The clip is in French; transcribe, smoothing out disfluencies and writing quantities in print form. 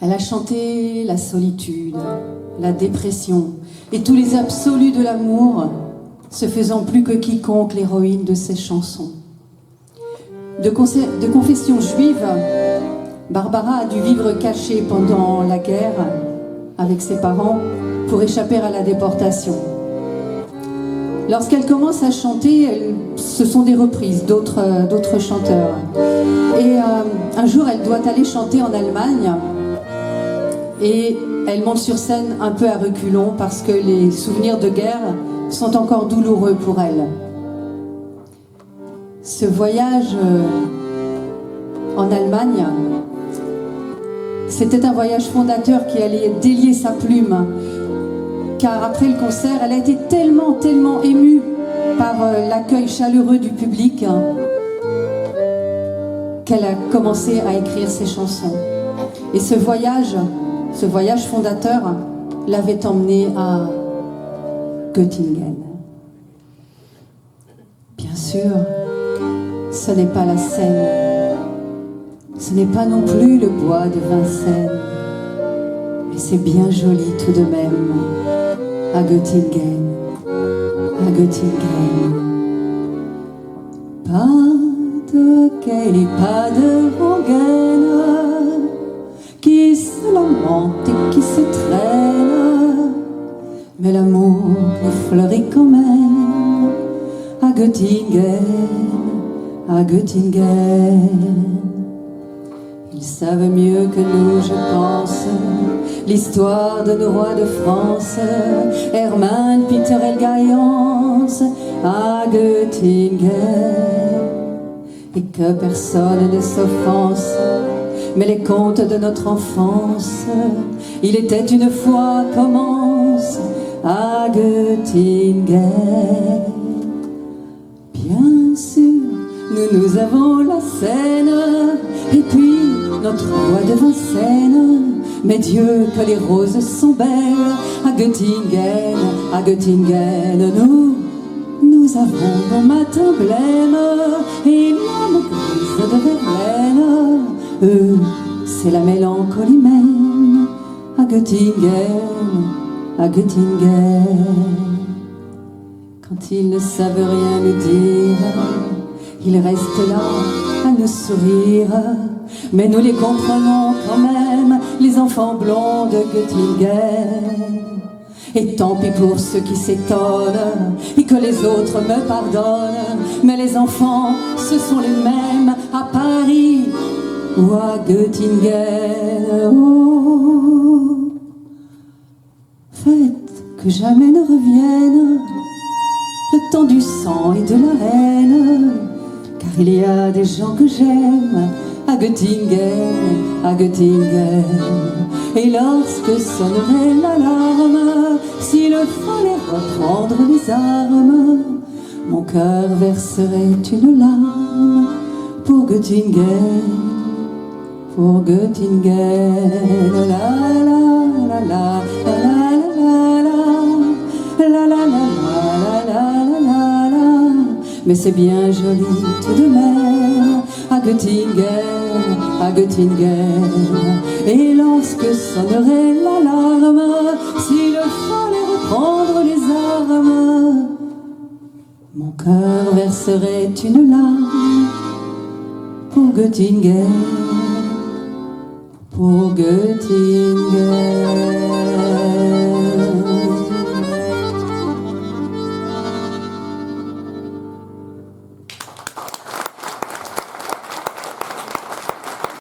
Elle a chanté la solitude, la dépression et tous les absolus de l'amour, se faisant plus que quiconque l'héroïne de ses chansons. De confession juive, Barbara a dû vivre cachée pendant la guerre avec ses parents pour échapper à la déportation. Lorsqu'elle commence à chanter, ce sont des reprises d'autres chanteurs. Et un jour, elle doit aller chanter en Allemagne et elle monte sur scène un peu à reculons parce que les souvenirs de guerre sont encore douloureux pour elle. Ce voyage en Allemagne, c'était un voyage fondateur qui allait délier sa plume, car après le concert, elle a été tellement émue par l'accueil chaleureux du public qu'elle a commencé à écrire ses chansons. Et ce voyage fondateur l'avait emmenée à Göttingen. Bien sûr, ce n'est pas la Seine, ce n'est pas non plus le bois de Vincennes, mais c'est bien joli tout de même, à Göttingen, à Göttingen. Pas de quai ni pas de rengaine qui se lamente et qui se traîne, mais l'amour est fleuri quand même à Göttingen, à Göttingen. Ils savent mieux que nous, je pense, l'histoire de nos rois de France, Hermann, Peter Elgayans, à Göttingen. Et que personne ne s'offense, mais les contes de notre enfance, il était une fois, commence à Göttingen. Bien sûr, nous avons la Seine, et puis notre roi de Vincennes. Mais Dieu, que les roses sont belles à Göttingen, à Göttingen. Nous avons nos matins blêmes et l'âme grise de Verlaine. Eux, c'est la mélancolie même à Göttingen, à Göttingen. Quand ils ne savent rien nous dire, ils restent là à nous sourire. Mais nous les comprenons quand même, les enfants blonds de Göttingen. Et tant pis pour ceux qui s'étonnent et que les autres me pardonnent. Mais les enfants, ce sont les mêmes à Paris ou à Göttingen. Oh, faites que jamais ne revienne le temps du sang et de la haine, car il y a des gens que j'aime à Göttingen, à Göttingen. Et lorsque sonnerait l'alarme, s'il fallait reprendre les armes, mon cœur verserait une larme pour Göttingen, pour Göttingen. La la la la la la la la la la la la. Mais c'est bien joli tout de même à Göttingen, à Göttingen. Et lorsque sonnerait l'alarme, s'il fallait reprendre les armes, mon cœur verserait une larme pour Göttingen, pour Göttingen.